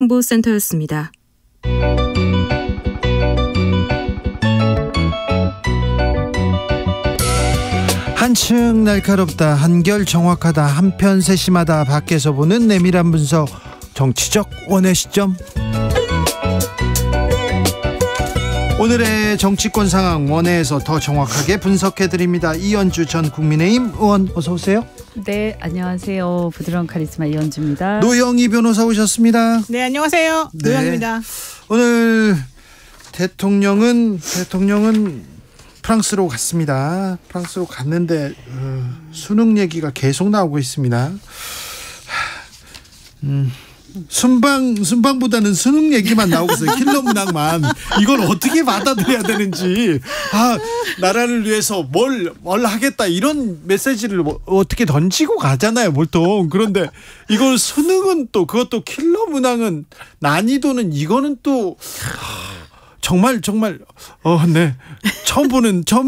홍보센터였습니다. 한층 날카롭다, 한결 정확하다, 한편 세심하다. 밖에서 보는 내밀한 분석, 정치적 원의 시점. 오늘의 정치권 상황 원회에서 더 정확하게 분석해드립니다. 이현주 전 국민의힘 의원, 어서 오세요. 네, 안녕하세요. 부드러운 카리스마 이현주입니다. 노영희 변호사 오셨습니다. 네, 안녕하세요. 네. 노영희입니다. 오늘 대통령은 프랑스로 갔습니다. 프랑스로 갔는데 수능 얘기가 계속 나오고 있습니다. 순방보다는 수능 얘기만 나오고 있어요. 킬러 문항만. 이걸 어떻게 받아들여야 되는지. 나라를 위해서 뭘 하겠다, 이런 메시지를 어떻게 던지고 가잖아요, 보통. 그런데 이걸 수능은 또, 그것도 킬러 문항은 난이도는, 이거는 또 정말 네, 처음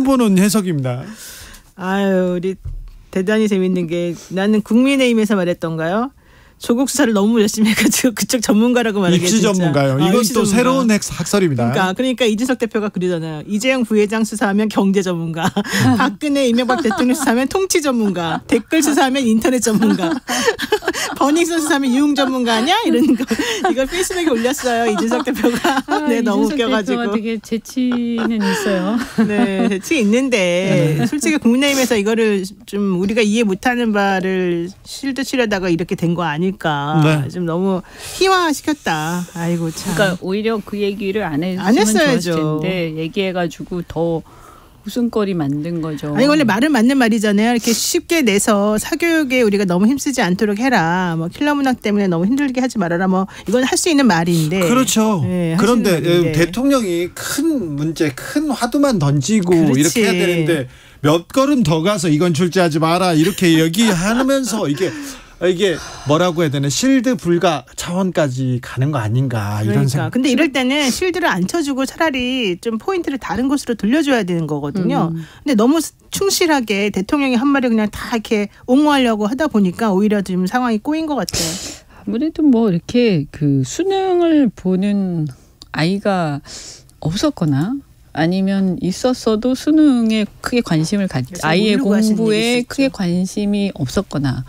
보는 해석입니다. 아유, 우리 대단히 재밌는 게, 나는 국민의힘에서 말했던가요? 조국 수사를 너무 열심히 해가지고 그쪽 전문가라고 말하기 입시 진짜. 전문가요. 이건 또 전문가. 새로운 학설입니다. 그러니까 이준석 대표가 그러잖아요. 이재용 부회장 수사하면 경제 전문가, 박근혜 이명박 대통령 수사하면 통치 전문가, 댓글 수사하면 인터넷 전문가, 버닝썬 수사하면 유흥 전문가 아니야? 이런 거, 이걸 페이스북에 올렸어요, 이준석 대표가. 네, 너무 웃겨가지고. 대표가 되게 재치는 있어요. 네, 재치 있는데 솔직히 국민의힘에서 이거를 좀 우리가 이해 못하는 바를 실드 치려다가 이렇게 된 거 아닐까. 네. 좀 너무 희화시켰다. 아이고 참. 그러니까 오히려 그 얘기를 안 했어야죠. 좋았을 텐데 얘기해가지고 더 웃음거리 만든 거죠. 아니, 원래 말은 맞는 말이잖아요. 이렇게 쉽게 내서 사교육에 우리가 너무 힘쓰지 않도록 해라. 뭐 킬러 문항 때문에 너무 힘들게 하지 말아라. 뭐 이건 할 수 있는 말인데. 그렇죠. 네, 그런데 대통령이 큰 문제, 큰 화두만 던지고 그렇지. 이렇게 해야 되는데 몇 걸음 더 가서 이건 출제하지 마라, 이렇게 얘기하면서 이게 뭐라고 해야 되나, 실드 불가 차원까지 가는 거 아닌가, 이런 생각. 근데 이럴 때는 실드를 안 쳐주고 차라리 좀 포인트를 다른 곳으로 돌려줘야 되는 거거든요. 근데 너무 충실하게 대통령이 한 말을 그냥 다 이렇게 옹호하려고 하다 보니까 오히려 지금 상황이 꼬인 것 같아요. 아무래도 뭐 이렇게 그 수능을 보는 아이가 없었거나 아니면 있었어도 수능에 크게 관심을 아이의 공부에 크게 관심이 없었거나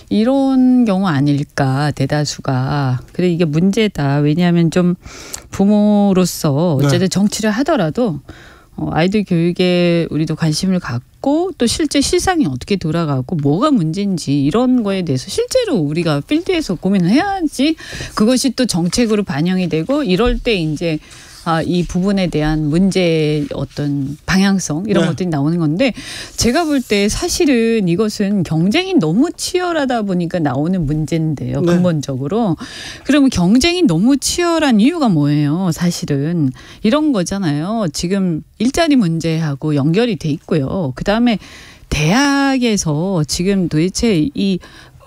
이런 경우 아닐까, 대다수가. 그래, 이게 문제다. 왜냐하면 좀 부모로서 어쨌든 정치를 하더라도 아이들 교육에 우리도 관심을 갖고 또 실제 실상이 어떻게 돌아가고 뭐가 문제인지 이런 거에 대해서 실제로 우리가 필드에서 고민을 해야지 그것이 또 정책으로 반영이 되고, 이럴 때 이제 이 부분에 대한 문제의 어떤 방향성, 이런 것들이 나오는 건데, 제가 볼 때 사실은 이것은 경쟁이 너무 치열하다 보니까 나오는 문제인데요. 근본적으로. 그러면 경쟁이 너무 치열한 이유가 뭐예요? 사실은 이런 거잖아요. 지금 일자리 문제하고 연결이 돼 있고요. 그다음에 대학에서 지금 도대체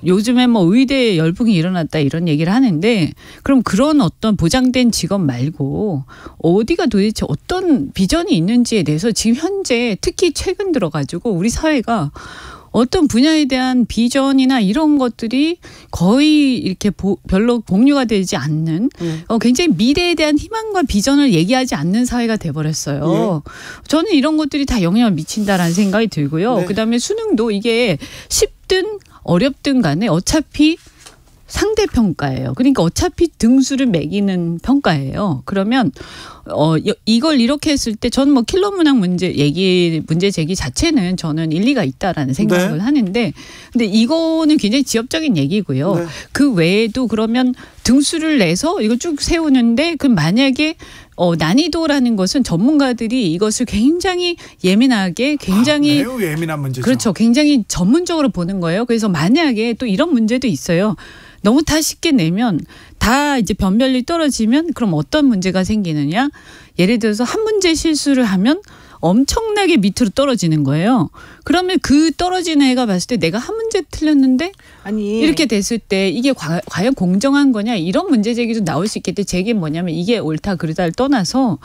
요즘에 뭐 의대에 열풍이 일어났다, 이런 얘기를 하는데, 그럼 그런 어떤 보장된 직업 말고 어디가 도대체 어떤 비전이 있는지에 대해서 지금 현재 특히 최근 들어가지고 우리 사회가 어떤 분야에 대한 비전이나 이런 것들이 거의 이렇게 별로 공유가 되지 않는, 굉장히 미래에 대한 희망과 비전을 얘기하지 않는 사회가 돼버렸어요. 저는 이런 것들이 다 영향을 미친다라는 생각이 들고요. 그다음에 수능도 이게 쉽든 어렵든 간에 어차피 상대평가예요. 그러니까 어차피 등수를 매기는 평가예요. 그러면 이걸 이렇게 했을 때 저는 뭐 킬러 문항 문제 제기 자체는 저는 일리가 있다라는 생각을 하는데, 근데 이거는 굉장히 지엽적인 얘기고요. 그 외에도 그러면 등수를 내서 이걸 쭉 세우는데, 그 만약에 난이도라는 것은 전문가들이 이것을 굉장히 예민하게, 굉장히 매우 예민한 문제죠. 그렇죠. 굉장히 전문적으로 보는 거예요. 그래서 만약에 또 이런 문제도 있어요. 너무 다 쉽게 내면 다 이제 변별력이 떨어지면 그럼 어떤 문제가 생기느냐? 예를 들어서 한 문제 실수를 하면 엄청나게 밑으로 떨어지는 거예요. 그러면 그 떨어지는 애가 봤을 때 내가 한 문제 틀렸는데 아니 이렇게 됐을 때 이게 과연 공정한 거냐 이런 문제 제기도 나올 수 있겠는데 제게 뭐냐면 이게 옳다 그르다를 떠나서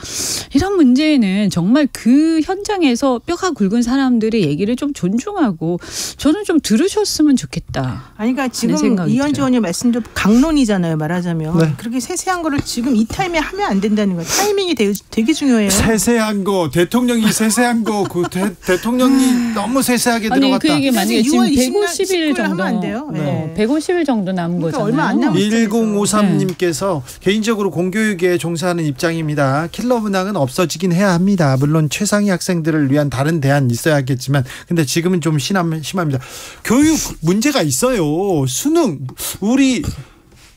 이런 문제는 정말 그 현장에서 뼈가 굵은 사람들의 얘기를 좀 존중하고 저는 좀 들으셨으면 좋겠다. 아니 그러니까 지금 이현주 의원님 말씀도 강론이잖아요. 말하자면 네. 그렇게 세세한 거를 지금 이 타임에 하면 안 된다는 거예요. 타이밍이 되게 중요해요. 세세한 거 대통령이 세세한 거 그 대통령이 너무 세세하게 아니, 들어갔다. 그 얘기 만약에 지금 6월 150일 정도 하면 안 돼요. 네. 150일 정도 남은 그러니까 거잖아요. 얼마 안 남았죠. 1053님께서 개인적으로 공교육에 종사하는 입장입니다. 킬러 문항은 없어지긴 해야 합니다. 물론 최상위 학생들을 위한 다른 대안 있어야겠지만 근데 지금은 좀 심합니다. 교육 문제가 있어요. 수능 우리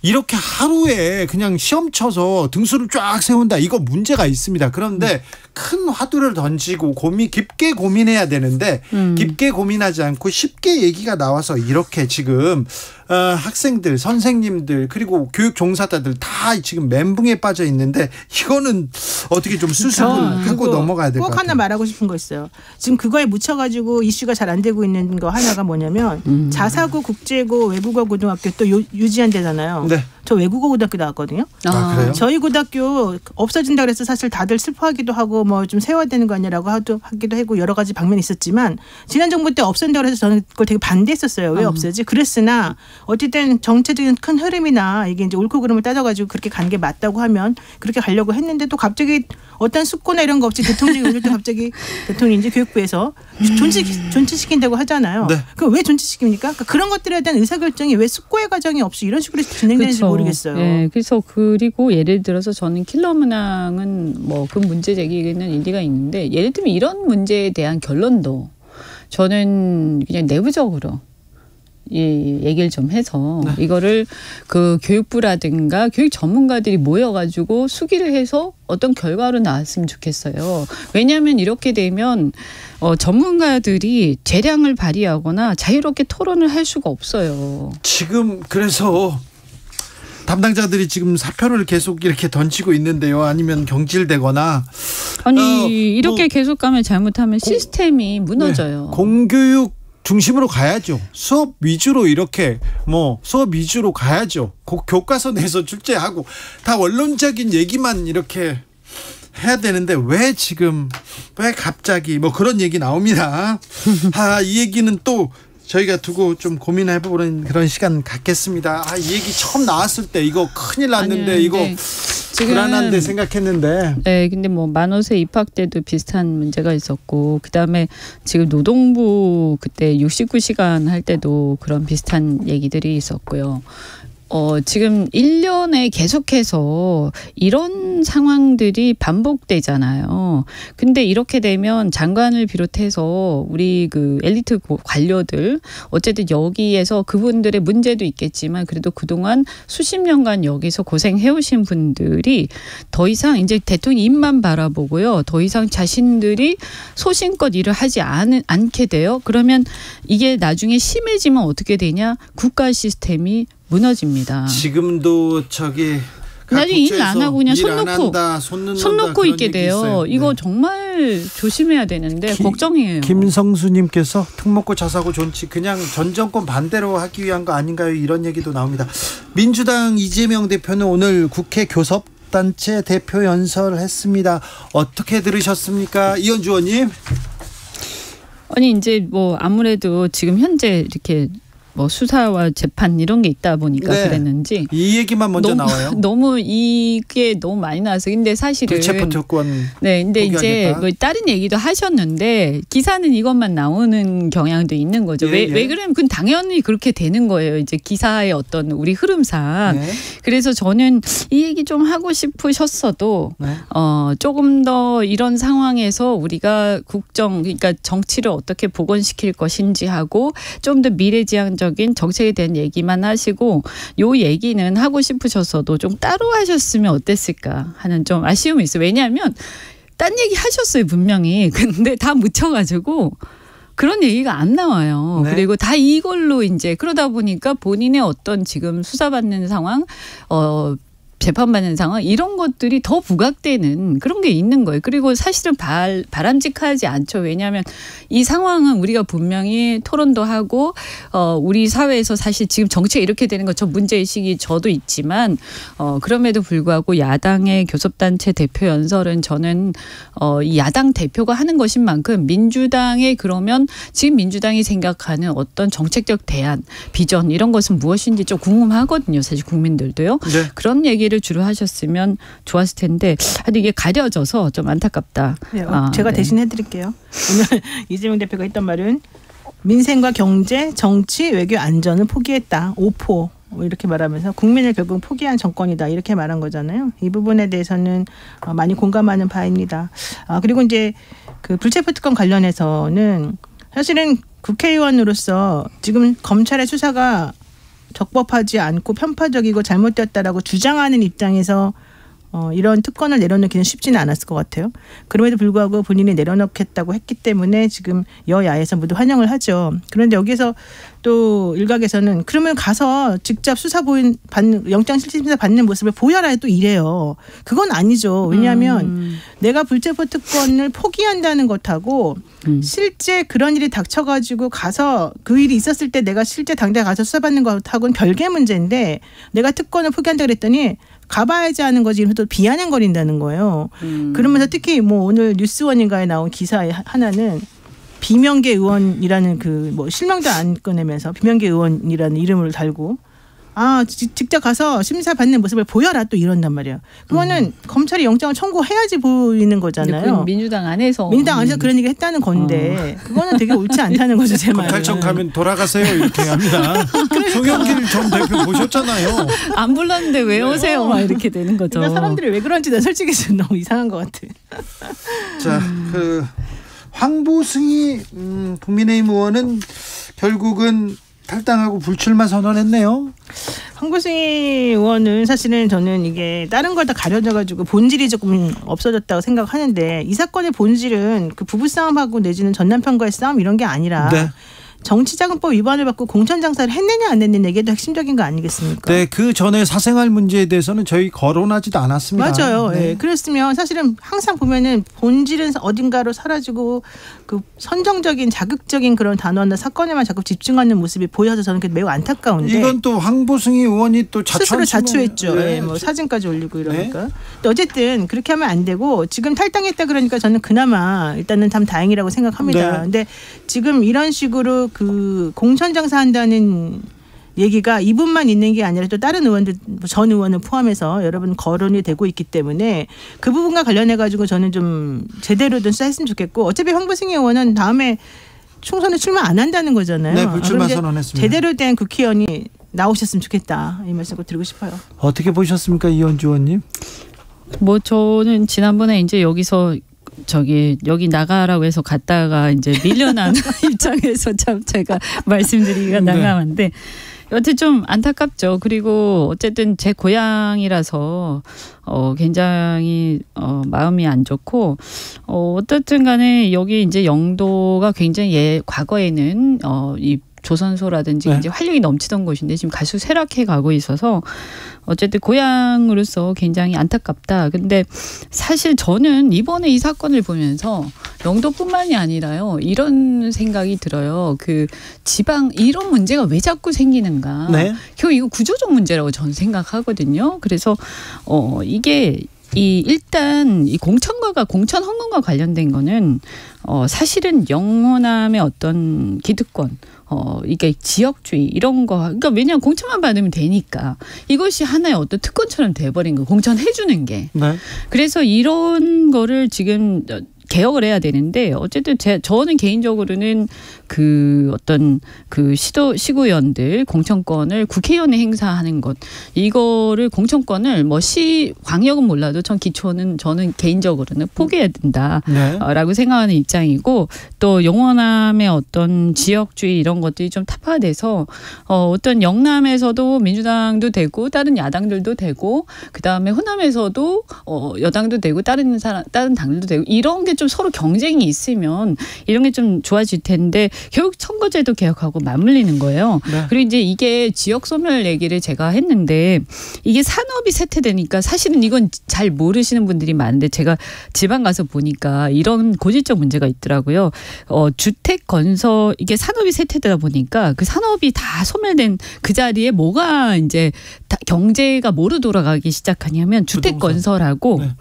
이렇게 하루에 그냥 시험 쳐서 등수를 쫙 세운다. 이거 문제가 있습니다. 그런데 큰 화두를 던지고 깊게 고민해야 되는데 깊게 고민하지 않고 쉽게 얘기가 나와서 이렇게 지금 학생들, 선생님들 그리고 교육 종사자들 다 지금 멘붕에 빠져 있는데 이거는 어떻게 좀 수습을 하고 넘어가야 될 것 같아요. 꼭 하나 말하고 싶은 거 있어요. 지금 그거에 묻혀가지고 이슈가 잘 안 되고 있는 거 하나가 뭐냐면 자사고, 국제고, 외국어 고등학교 또 유지한대잖아요. 네. 저 외국어 고등학교 나왔거든요. 아, 그래요? 저희 고등학교 없어진다 그래서 사실 다들 슬퍼하기도 하고 뭐 좀 세워야 되는 거 아니라고 하기도 하고 여러 가지 방면이 있었지만 지난 정부 때 없앤다 그래서 저는 그걸 되게 반대했었어요. 왜 없애지? 그랬으나 어쨌든 정체적인 큰 흐름이나 이게 이제 옳고 그름을 따져가지고 그렇게 간 게 맞다고 하면 그렇게 가려고 했는데 또 갑자기 어떤 숙고나 이런 거 없이 대통령이 오늘 또 갑자기 대통령인지 교육부에서 존치시킨다고 하잖아요. 네. 그럼 왜 존치시킵니까? 그러니까 그런 것들에 대한 의사결정이 왜 숙고의 과정이 없이 이런 식으로 진행되는지 그렇죠. 모르겠어요. 네, 그래서 그리고 예를 들어서 저는 킬러 문항은 뭐 그 문제 제기에는 일리가 있는데 예를 들면 이런 문제에 대한 결론도 저는 그냥 내부적으로 얘기를 좀 해서 네. 이거를 그 교육부라든가 교육 전문가들이 모여가지고 수기를 해서 어떤 결과로 나왔으면 좋겠어요. 왜냐하면 이렇게 되면 전문가들이 재량을 발휘하거나 자유롭게 토론을 할 수가 없어요. 지금 그래서 담당자들이 지금 사표를 계속 이렇게 던지고 있는데요. 아니면 경질되거나 아니 이렇게 계속 가면 잘못하면 시스템이 무너져요. 네, 공교육 중심으로 가야죠. 수업 위주로 이렇게 수업 위주로 가야죠. 교과서 내서 출제하고 다 원론적인 얘기만 이렇게 해야 되는데 왜 갑자기 그런 얘기 나옵니다. 이 얘기는 또 저희가 두고 좀 고민해보는 그런 시간 갖겠습니다. 이 얘기 처음 나왔을 때 이거 큰일 났는데 아니, 이거 불안한데 생각했는데. 네, 근데 만옷의 입학 때도 비슷한 문제가 있었고, 그 다음에 지금 노동부 그때 69시간 할 때도 그런 비슷한 얘기들이 있었고요. 지금 1년에 계속해서 이런 상황들이 반복되잖아요. 근데 이렇게 되면 장관을 비롯해서 우리 그 엘리트 관료들 어쨌든 여기에서 그분들의 문제도 있겠지만 그래도 그동안 수십 년간 여기서 고생해 오신 분들이 더 이상 이제 대통령 입만 바라보고요. 더 이상 자신들이 소신껏 일을 하지 않게 돼요. 그러면 이게 나중에 심해지면 어떻게 되냐? 국가 시스템이 무너집니다. 지금도 나중에 일 안 하고 그냥 손 놓고 있게 돼요. 이거 정말 조심해야 되는데 걱정이에요. 김성수님께서 특목고 자사고 존치 그냥 전 정권 반대로 하기 위한 거 아닌가요? 이런 얘기도 나옵니다. 민주당 이재명 대표는 오늘 국회 교섭단체 대표 연설했습니다. 어떻게 들으셨습니까? 이현주 의원님. 아니 이제 아무래도 지금 현재 이렇게 수사와 재판 이런 게 있다 보니까 네. 그랬는지 이 얘기만 먼저 나와요. 너무 이게 너무 많이 나와서 근데 사실은 불체포 특권. 네, 근데 이제 다른 얘기도 하셨는데 기사는 이것만 나오는 경향도 있는 거죠. 왜 그러면 그건 당연히 그렇게 되는 거예요. 이제 기사의 어떤 우리 흐름상. 네. 그래서 저는 이 얘기 좀 하고 싶으셨어도 네. 조금 더 이런 상황에서 우리가 그러니까 정치를 어떻게 복원시킬 것인지 하고 좀 더 미래지향적 정책에 대한 얘기만 하시고 요 얘기는 하고 싶으셨어도 좀 따로 하셨으면 어땠을까 하는 좀 아쉬움이 있어요. 왜냐하면 딴 얘기 하셨어요 분명히. 근데 다 묻혀가지고 그런 얘기가 안 나와요. 네. 그리고 다 이걸로 이제 그러다 보니까 본인의 어떤 지금 수사받는 상황 재판받는 상황 이런 것들이 더 부각되는 그런 게 있는 거예요. 그리고 사실은 바람직하지 않죠. 왜냐하면 이 상황은 우리가 분명히 토론도 하고 우리 사회에서 사실 지금 정치가 이렇게 되는 것 저 문제의식이 저도 있지만 그럼에도 불구하고 야당의 교섭단체 대표 연설은 저는 이 야당 대표가 하는 것인 만큼 민주당의 그러면 지금 민주당이 생각하는 어떤 정책적 대안, 비전 이런 것은 무엇인지 좀 궁금하거든요. 사실 국민들도요. 네. 그런 얘기를 주로 하셨으면 좋았을 텐데 하여튼 이게 가려져서 좀 안타깝다. 네, 제가 대신 해드릴게요. 오늘 이재명 대표가 했던 말은 민생과 경제, 정치, 외교, 안전을 포기했다. 5포. 이렇게 말하면서 국민을 결국 포기한 정권이다 이렇게 말한 거잖아요. 이 부분에 대해서는 많이 공감하는 바입니다. 그리고 이제 그 불체포 특권 관련해서는 사실은 국회의원으로서 지금 검찰의 수사가 적법하지 않고 편파적이고 잘못되었다라고 주장하는 입장에서 이런 특권을 내려놓기는 쉽지는 않았을 것 같아요. 그럼에도 불구하고 본인이 내려놓겠다고 했기 때문에 지금 여야에서 모두 환영을 하죠. 그런데 여기서 또 일각에서는 그러면 가서 직접 수사 받는 영장실질심사 받는 모습을 보여라 또 이래요. 그건 아니죠. 왜냐하면 내가 불체포 특권을 포기한다는 것하고 실제 그런 일이 닥쳐가지고 가서 그 일이 있었을 때 내가 실제 당장 가서 수사받는 것하고는 별개 문제인데 내가 특권을 포기한다 그랬더니 가봐야지 하는 거지 이러면서 비아냥거린다는 거예요. 그러면서 특히 뭐 오늘 뉴스원인가에 나온 기사 하나는 비명계 의원이라는 그 뭐 실명도 안 꺼내면서 비명계 의원이라는 이름을 달고 직접 가서 심사 받는 모습을 보여라 또 이런단 말이에요. 그거는 검찰이 영장을 청구해야지 보이는 거잖아요. 민주당 안에서 그런 얘기를 했다는 건데 그거는 되게 옳지 않다는 거죠. 제 말은. 검찰청 가면 돌아가세요 이렇게 합니다. 송영길 전 대표 보셨잖아요. 안 불렀는데 왜 오세요? 막 이렇게 되는 거죠. 그러니까 사람들이 왜 그런지 난 솔직히 좀 너무 이상한 것 같아. 자, 그 황보승이 국민의힘 의원은 결국은 탈당하고 불출마 선언했네요. 황보승 의원은 사실은 저는 이게 다른 걸 다 가려져가지고 본질이 조금 없어졌다고 생각하는데 이 사건의 본질은 그 부부싸움하고 내지는 전남편과의 싸움 이런 게 아니라 네. 정치자금법 위반을 받고 공천장사를 했느냐 안 했느냐 이게 더 핵심적인 거 아니겠습니까? 네, 그 전에 사생활 문제에 대해서는 저희 거론하지도 않았습니다. 맞아요. 네. 그랬으면 사실은 항상 보면은 본질은 어딘가로 사라지고 그 선정적인 자극적인 그런 단어나 사건에만 자꾸 집중하는 모습이 보여서 저는 그게 매우 안타까운데 이건 또 황보승 의원이 또 스스로 자초했죠. 네. 뭐 사진까지 올리고 이러니까. 네. 근데 어쨌든 그렇게 하면 안 되고 지금 탈당했다 그러니까 저는 그나마 일단은 참 다행이라고 생각합니다. 네. 근데 지금 이런 식으로 그 공천장사한다는 얘기가 이분만 있는 게 아니라 또 다른 의원들 전 의원을 포함해서 여러분 거론이 되고 있기 때문에 그 부분과 관련해 가지고 저는 좀 제대로 좀 수사했으면 좋겠고 어차피 황보승 의원은 다음에 총선에 출마 안 한다는 거잖아요. 네, 불출마 선언했습니다. 제대로 된 국회의원이 나오셨으면 좋겠다 이 말씀을 드리고 싶어요. 어떻게 보셨습니까, 이현주 의원님? 뭐 저는 지난번에 이제 여기서 여기 나가라고 해서 갔다가 이제 밀려난 입장에서 참 제가 말씀드리기가 난감한데 여튼 좀 안타깝죠. 그리고 어쨌든 제 고향이라서 굉장히 마음이 안 좋고 어떻든 간에 여기 이제 영도가 굉장히 과거에는 이 조선소라든지 이제 활력이 넘치던 곳인데 지금 갈수록 쇠락해 가고 있어서 어쨌든 고향으로서 굉장히 안타깝다. 근데 사실 저는 이번에 이 사건을 보면서 영도뿐만이 아니라요. 이런 생각이 들어요. 그 지방 이런 문제가 왜 자꾸 생기는가. 네. 결국 이거 구조적 문제라고 저는 생각하거든요. 그래서 이게 일단 이 공천 헌금과 관련된 거는 사실은 영호남의 어떤 기득권 이게 지역주의 이런 거 그러니까 왜냐하면 공천만 받으면 되니까 이것이 하나의 어떤 특권처럼 돼버린 거 공천해 주는 게 네. 그래서 이런 거를 지금 개혁을 해야 되는데 어쨌든 저는 개인적으로는 그 어떤 그 시구위원들 공천권을 국회의원에 행사하는 것 이거를 공천권을 뭐 광역은 몰라도 기초는 저는 개인적으로는 포기해야 된다라고 생각하는 입장이고 또 영호남의 어떤 지역주의 이런 것들이 좀 타파돼서 어떤 영남에서도 민주당도 되고 다른 야당들도 되고 그 다음에 호남에서도 여당도 되고 다른 당들도 되고 이런 게 좀 서로 경쟁이 있으면 이런 게 좀 좋아질 텐데 결국 선거제도 개혁하고 맞물리는 거예요. 네. 그리고 이제 이게 지역 소멸 얘기를 제가 했는데 이게 산업이 쇠퇴되니까 사실은 이건 잘 모르시는 분들이 많은데 제가 지방 가서 보니까 이런 고질적 문제가 있더라고요. 주택 건설 이게 산업이 쇠퇴되다 보니까 그 산업이 다 소멸된 그 자리에 뭐가 이제 경제가 뭐로 돌아가기 시작하냐면 주택 건설하고 네.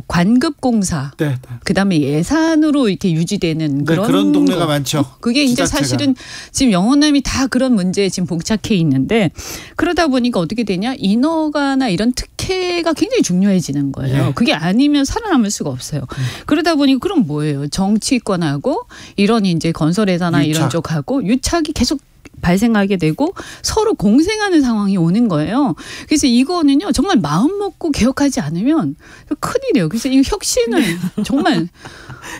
관급공사 네. 그다음에 예산으로 이렇게 유지되는 그런 동네가 많죠. 그게 이제 지자체가. 사실은 지금 영호남이 다 그런 문제에 지금 봉착해 있는데 그러다 보니까 어떻게 되냐 인허가나 이런 특혜가 굉장히 중요해지는 거예요. 그게 아니면 살아남을 수가 없어요. 그러다 보니 그럼 뭐예요? 정치권하고 이런 이제 건설회사나 이런 쪽하고 유착이 계속 발생하게 되고 서로 공생하는 상황이 오는 거예요. 그래서 이거는요 정말 마음 먹고 개혁하지 않으면 큰일이에요. 그래서 이 혁신을 정말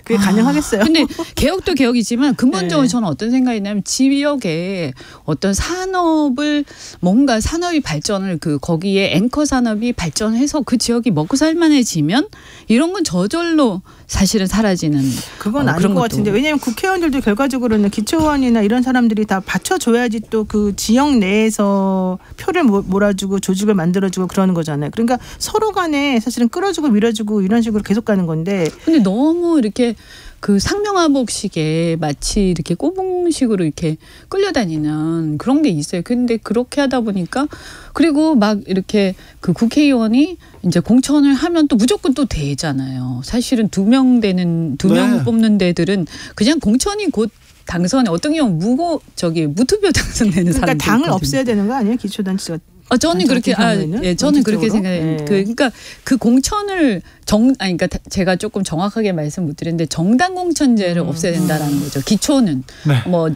그게 가능하겠어요. 근데 개혁도 개혁이지만 근본적으로 저는 어떤 생각이 있냐면 지역에 어떤 산업을 뭔가 산업이 발전을 거기에 앵커 산업이 발전해서 그 지역이 먹고 살만해지면 이런 건 저절로 사실은 사라지는 그건 아닌 것 같은데 왜냐하면 국회의원들도 결과적으로는 기초의원이나 이런 사람들이 다 받쳐줘야지 또 그 지역 내에서 표를 몰아주고 조직을 만들어주고 그러는 거잖아요. 그러니까 서로 간에 사실은 끌어주고 밀어주고 이런 식으로 계속 가는 건데 근데 너무 이렇게 그 상명하복식에 마치 이렇게 꼬붕식으로 이렇게 끌려다니는 그런 게 있어요. 근데 그렇게 하다 보니까 그리고 막 이렇게 그 국회의원이 이제 공천을 하면 또 무조건 또 되잖아요. 사실은 2명 뽑는 데들은 그냥 공천이 곧 당선에 어떤 경우 무투표 당선되는 사람들. 그러니까 당을 없애야 되는 거 아니에요? 기초단체가. 저는 그렇게 저는 그렇게 생각해요. 그러니까 그 공천을 그러니까 제가 조금 정확하게 말씀 못 드렸는데 정당 공천제를 없애야 된다라는 거죠. 기초는 뭐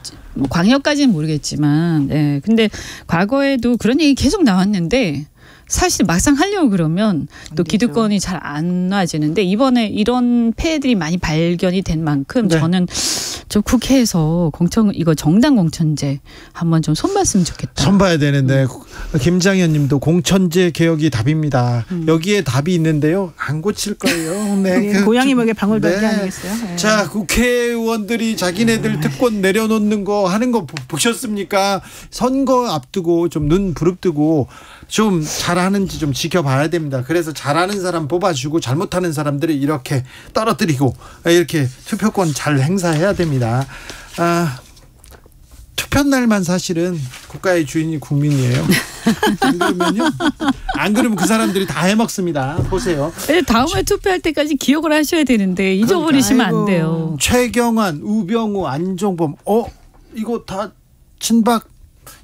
광역까지는 모르겠지만, 근데 과거에도 그런 얘기 계속 나왔는데. 사실 막상 하려고 그러면 또 기득권이 잘 안 놔지는데 이번에 이런 폐해들이 많이 발견이 된 만큼 저는 좀 국회에서 이거 정당 공천제 한번 좀 손봤으면 좋겠다. 손봐야 되는데 김장현 님도 공천제 개혁이 답입니다. 여기에 답이 있는데요. 안 고칠 거예요. 네. 고양이 먹에 방울밖에 아니겠어요. 네. 자, 국회의원들이 자기네들 특권 내려놓는 거 하는 거 보셨습니까? 선거 앞두고 좀 눈 부릅뜨고 좀 잘하는지 좀 지켜봐야 됩니다. 그래서 잘하는 사람 뽑아주고 잘못하는 사람들을 이렇게 떨어뜨리고 이렇게 투표권 잘 행사해야 됩니다. 투표 날만 사실은 국가의 주인이 국민이에요. 안 그러면 그 사람들이 다 해먹습니다. 보세요. 다음에 투표할 때까지 기억을 하셔야 되는데 잊어버리시면 안 돼요. 최경환, 우병우, 안종범 이거 다 친박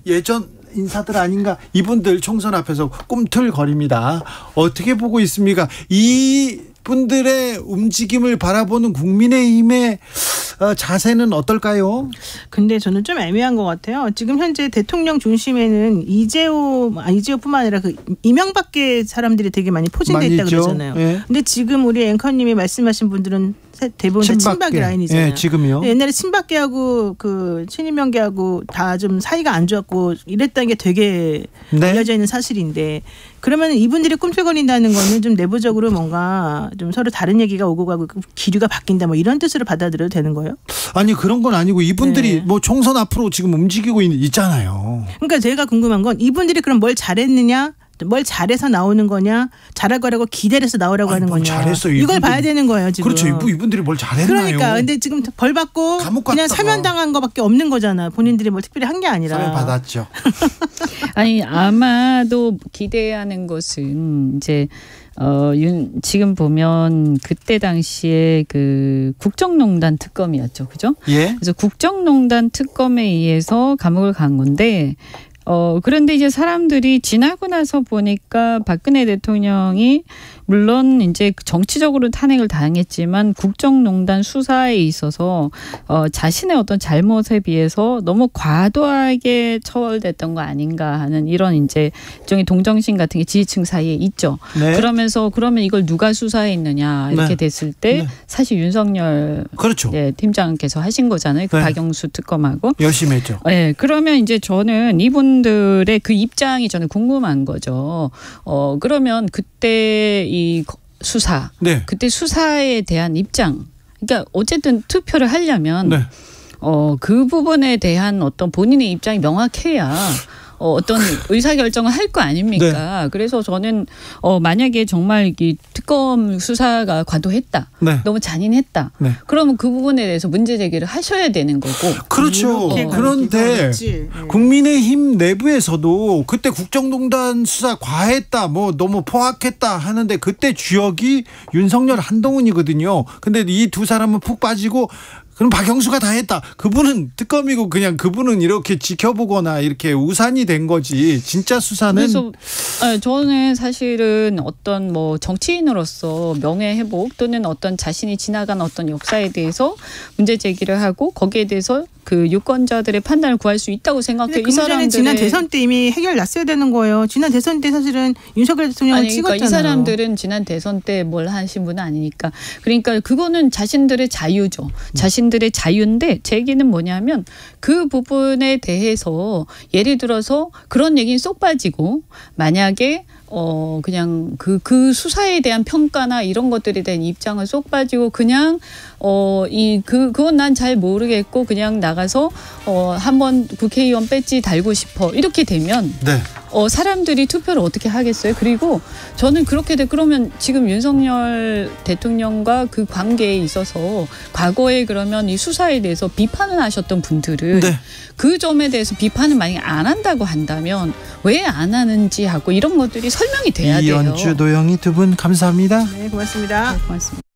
예전 인사들 아닌가? 이분들 총선 앞에서 꿈틀거립니다. 어떻게 보고 있습니까? 이 분들의 움직임을 바라보는 국민의힘의 자세는 어떨까요? 근데 저는 좀 애매한 것 같아요. 지금 현재 대통령 중심에는 이재호뿐만 아니라 그 이명박계 사람들이 되게 많이 포진돼 있다 그러잖아요. 근데 지금 우리 앵커님이 말씀하신 분들은 대부분 친박 라인이잖아요. 예, 지금요. 옛날에 친박계하고 그 친이명계하고 다 좀 사이가 안 좋았고 이랬다는 게 되게 알려져 있는 사실인데 그러면 이분들이 꿈틀거린다는 거는 좀 내부적으로 뭔가 좀 서로 다른 얘기가 오고 가고 기류가 바뀐다 뭐 이런 뜻으로 받아들여도 되는 거예요? 아니 그런 건 아니고 이분들이 뭐 총선 앞으로 지금 움직이고 있잖아요. 그러니까 제가 궁금한 건 이분들이 그럼 뭘 잘했느냐? 뭘 잘해서 나오는 거냐 잘할 거라고 기대해서 나오라고 하는 거냐 잘했어, 이걸 봐야 되는 거예요 지금. 그렇죠. 이분들이 뭘 잘했나요? 그러니까 근데 지금 벌 받고 그냥 사면당한 거밖에 없는 거잖아. 본인들이 뭘 특별히 한 게 아니라. 사면 받았죠. 아니 아마도 기대하는 것은 이제 지금 보면 그때 당시에 그 국정농단 특검이었죠, 그죠? 그래서 국정농단 특검에 의해서 감옥을 간 건데. 그런데 이제 사람들이 지나고 나서 보니까 박근혜 대통령이 물론 이제 정치적으로 탄핵을 당했지만 국정농단 수사에 있어서 자신의 어떤 잘못에 비해서 너무 과도하게 처벌됐던 거 아닌가 하는 이런 이제 일종의 동정심 같은 게 지지층 사이에 있죠. 그러면서 그러면 이걸 누가 수사했느냐 이렇게 됐을 때 사실 윤석열 팀장께서 하신 거잖아요. 그 박영수 특검하고 열심히 했죠. 그러면 이제 저는 이분들의 그 입장이 저는 궁금한 거죠. 그러면 그때 이 수사, 그때 수사에 대한 입장 그러니까 어쨌든 투표를 하려면 네. 그 부분에 대한 어떤 본인의 입장이 명확해야 어떤 의사결정을 할 거 아닙니까? 네. 그래서 저는 만약에 정말 이 특검 수사가 과도했다. 네. 너무 잔인했다. 네. 그러면 그 부분에 대해서 문제 제기를 하셔야 되는 거고. 그렇죠. 이렇게 그런데 어렵지. 네. 국민의힘 내부에서도 그때 국정농단 수사 과했다, 뭐 너무 포악했다 하는데 그때 주역이 윤석열, 한동훈이거든요. 근데 이 두 사람은 푹 빠지고 그럼 박영수가 다 했다. 그분은 특검이고 그냥 그분은 이렇게 지켜보거나 이렇게 우산이 된 거지. 진짜 수사는. 그래서 저는 사실은 어떤 뭐 정치인으로서 명예 회복 또는 어떤 자신이 지나간 어떤 역사에 대해서 문제 제기를 하고 거기에 대해서 그 유권자들의 판단을 구할 수 있다고 생각해요. 이 사람들은 지난 대선 때 이미 해결 났어야 되는 거예요. 지난 대선 때 사실은 윤석열 대통령을 찍었잖아요. 그러니까 이 사람들은 지난 대선 때 뭘 하신 분은 아니니까. 그러니까 그거는 자신들의 자유죠. 자신들의 자유인데 제 얘기는 뭐냐면 그 부분에 대해서 예를 들어서 그런 얘기는 쏙 빠지고 만약에 그냥 그 수사에 대한 평가나 이런 것들에 대한 입장을 쏙 빠지고 그냥 그건 난 잘 모르겠고 그냥 나가서 한번 국회의원 배지 달고 싶어 이렇게 되면 네. 사람들이 투표를 어떻게 하겠어요? 그리고 저는 그렇게 그러면 지금 윤석열 대통령과 그 관계에 있어서 과거에 그러면 이 수사에 대해서 비판을 하셨던 분들은 네. 그 점에 대해서 비판을 만약에 안 한다고 한다면 왜 안 하는지 하고 이런 것들이 설명이 돼야 돼요. 이연주, 노영희 두 분 감사합니다. 네, 고맙습니다. 네, 고맙습니다.